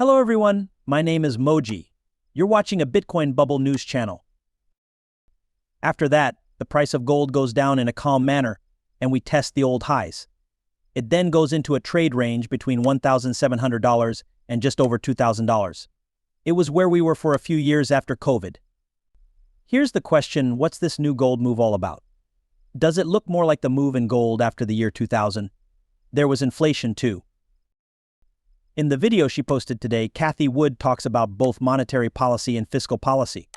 Hello everyone, my name is Moji. You're watching a Bitcoin bubble news channel. After that, the price of gold goes down in a calm manner, and we test the old highs. It then goes into a trade range between $1,700 and just over $2,000. It was where we were for a few years after COVID. Here's the question, what's this new gold move all about? Does it look more like the move in gold after the year 2000? There was inflation too. In the video she posted today, Cathie Wood talks about both monetary policy and fiscal policy.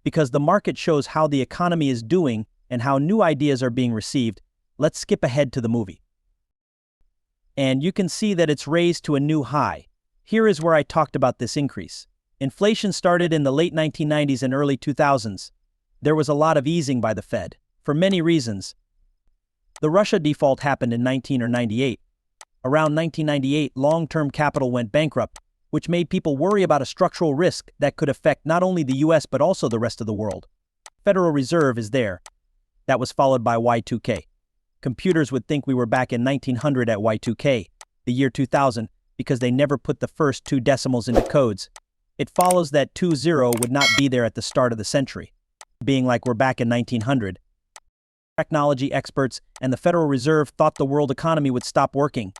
Because the market shows how the economy is doing and how new ideas are being received, let's skip ahead to the movie. And you can see that it's raised to a new high. Here is where I talked about this increase. Inflation started in the late 1990s and early 2000s. There was a lot of easing by the Fed, for many reasons. The Russia default happened in 1998. Around 1998, long-term capital went bankrupt, which made people worry about a structural risk that could affect not only the US but also the rest of the world. Federal Reserve is there. That was followed by Y2K. Computers would think we were back in 1900 at Y2K, the year 2000, because they never put the first two decimals into codes. It follows that 20 would not be there at the start of the century, being like we're back in 1900. Technology experts and the Federal Reserve thought the world economy would stop working.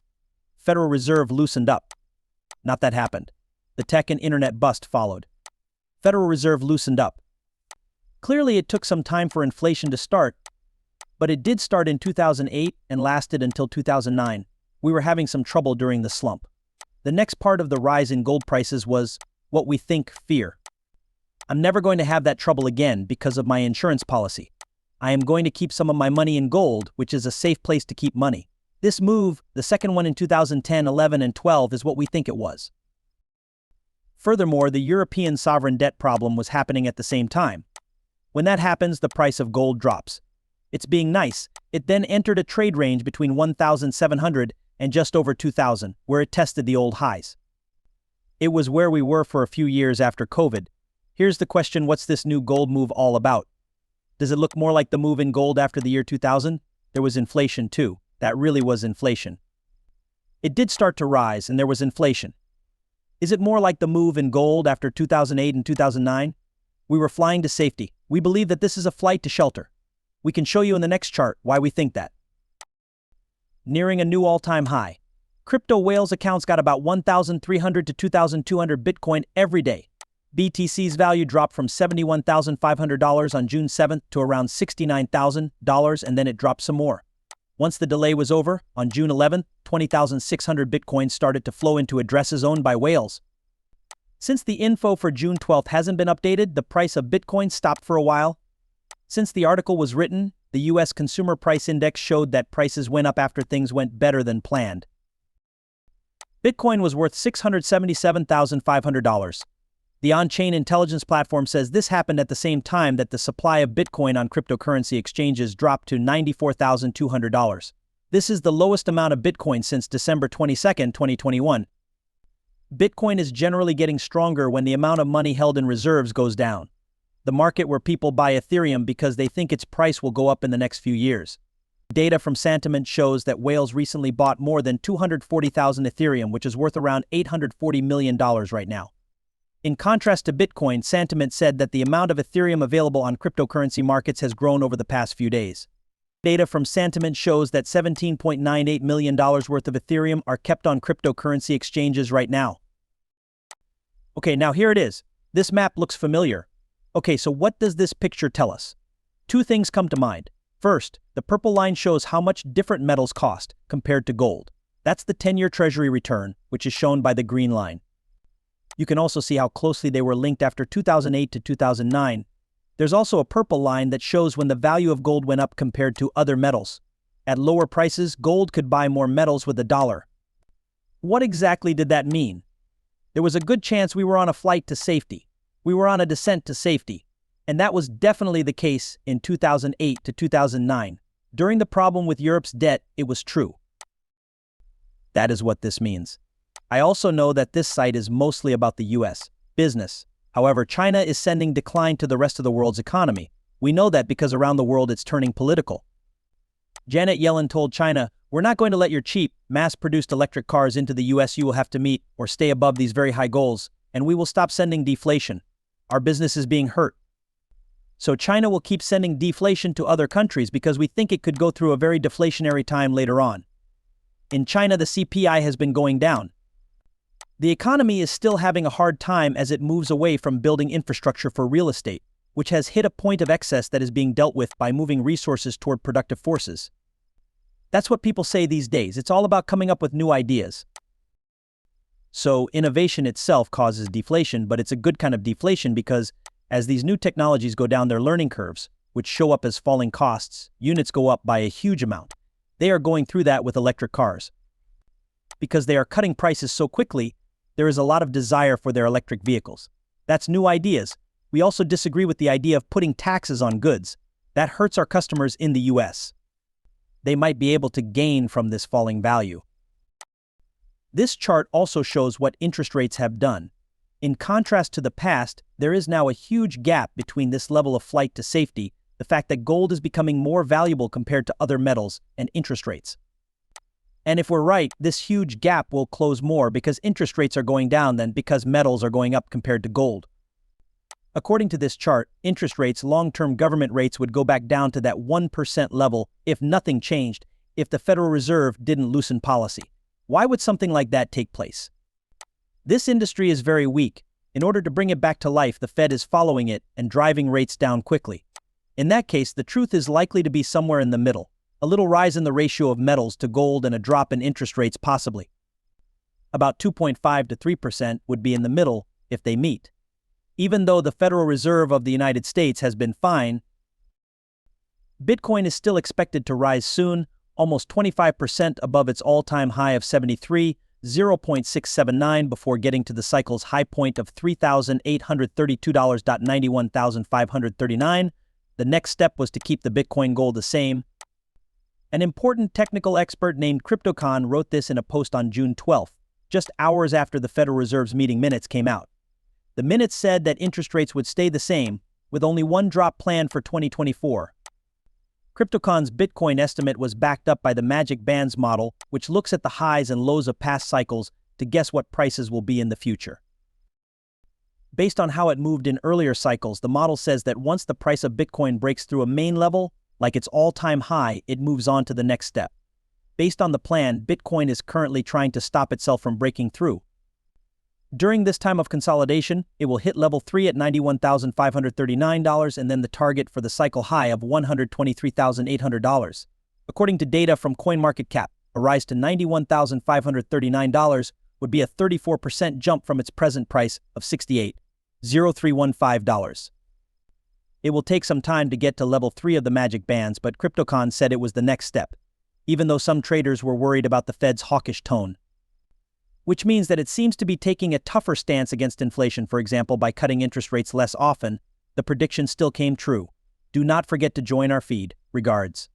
Federal Reserve loosened up. Not that happened. The tech and internet bust followed. Federal Reserve loosened up. Clearly it took some time for inflation to start, but it did start in 2008 and lasted until 2009. We were having some trouble during the slump. The next part of the rise in gold prices was what we think fear. I'm never going to have that trouble again because of my insurance policy. I am going to keep some of my money in gold, which is a safe place to keep money. This move, the second one in 2010, 11, and 12, is what we think it was. Furthermore, the European sovereign debt problem was happening at the same time. When that happens, the price of gold drops. It's being nice. It then entered a trade range between 1,700 and just over 2,000, where it tested the old highs. It was where we were for a few years after COVID. Here's the question, what's this new gold move all about? Does it look more like the move in gold after the year 2000? There was inflation too. That really was inflation. It did start to rise and there was inflation. Is it more like the move in gold after 2008 and 2009? We were flying to safety. We believe that this is a flight to shelter. We can show you in the next chart why we think that. Nearing a new all-time high. Crypto whales accounts got about 1,300 to 2,200 Bitcoin every day. BTC's value dropped from $71,500 on June 7th to around $69,000, and then it dropped some more. Once the delay was over, on June 11th, 20,600 Bitcoin started to flow into addresses owned by whales. Since the info for June 12th hasn't been updated, the price of Bitcoin stopped for a while. Since the article was written, the US Consumer Price Index showed that prices went up after things went better than planned. Bitcoin was worth $677,500. The on-chain intelligence platform says this happened at the same time that the supply of Bitcoin on cryptocurrency exchanges dropped to $94,200. This is the lowest amount of Bitcoin since December 22, 2021. Bitcoin is generally getting stronger when the amount of money held in reserves goes down. The market where people buy Ethereum because they think its price will go up in the next few years. Data from Sentiment shows that whales recently bought more than 240,000 Ethereum, which is worth around $840 million right now. In contrast to Bitcoin, Sentiment said that the amount of Ethereum available on cryptocurrency markets has grown over the past few days. Data from Sentiment shows that $17.98 million worth of Ethereum are kept on cryptocurrency exchanges right now. Okay, now here it is. This map looks familiar. Okay, so what does this picture tell us? Two things come to mind. First, the purple line shows how much different metals cost compared to gold. That's the 10-year Treasury return, which is shown by the green line. You can also see how closely they were linked after 2008 to 2009. There's also a purple line that shows when the value of gold went up compared to other metals. At lower prices, gold could buy more metals with $1. What exactly did that mean? There was a good chance we were on a flight to safety. We were on a descent to safety. And that was definitely the case in 2008 to 2009. During the problem with Europe's debt, it was true. That is what this means. I also know that this site is mostly about the US business. However, China is sending decline to the rest of the world's economy. We know that because around the world it's turning political. Janet Yellen told China, We're not going to let your cheap, mass-produced electric cars into the US. You will have to meet or stay above these very high goals, and we will stop sending deflation. Our business is being hurt. So China will keep sending deflation to other countries because we think it could go through a very deflationary time later on. In China, the CPI has been going down. The economy is still having a hard time as it moves away from building infrastructure for real estate, which has hit a point of excess that is being dealt with by moving resources toward productive forces. That's what people say these days. It's all about coming up with new ideas. So innovation itself causes deflation, but it's a good kind of deflation because as these new technologies go down their learning curves, which show up as falling costs, units go up by a huge amount. They are going through that with electric cars. Because they are cutting prices so quickly, there is a lot of desire for their electric vehicles. That's new ideas. We also disagree with the idea of putting taxes on goods. That hurts our customers in the US. They might be able to gain from this falling value. This chart also shows what interest rates have done. In contrast to the past, there is now a huge gap between this level of flight to safety, the fact that gold is becoming more valuable compared to other metals, and interest rates. And if we're right, this huge gap will close more because interest rates are going down than because metals are going up compared to gold. According to this chart, interest rates, long-term government rates would go back down to that 1% level if nothing changed, if the Federal Reserve didn't loosen policy. Why would something like that take place? This industry is very weak. In order to bring it back to life, the Fed is following it and driving rates down quickly. In that case, the truth is likely to be somewhere in the middle. A little rise in the ratio of metals to gold and a drop in interest rates possibly. About 2.5 to 3% would be in the middle if they meet. Even though the Federal Reserve of the United States has been fine, Bitcoin is still expected to rise soon, almost 25% above its all-time high of 0.679 before getting to the cycle's high point of $3,832.91,539. The next step was to keep the Bitcoin goal the same. An important technical expert named CryptoCon wrote this in a post on June 12th, just hours after the Federal Reserve's meeting minutes came out. The minutes said that interest rates would stay the same, with only one drop planned for 2024. CryptoCon's Bitcoin estimate was backed up by the Magic Bands model, which looks at the highs and lows of past cycles to guess what prices will be in the future. Based on how it moved in earlier cycles, the model says that once the price of Bitcoin breaks through a main level, like its all-time high, it moves on to the next step. Based on the plan, Bitcoin is currently trying to stop itself from breaking through. During this time of consolidation, it will hit level 3 at $91,539 and then the target for the cycle high of $123,800. According to data from CoinMarketCap, a rise to $91,539 would be a 34% jump from its present price of $68,0315. It will take some time to get to level 3 of the Magic Bands, but CryptoCon said it was the next step, even though some traders were worried about the Fed's hawkish tone. Which means that it seems to be taking a tougher stance against inflation, for example, by cutting interest rates less often. The prediction still came true. Do not forget to join our feed. Regards.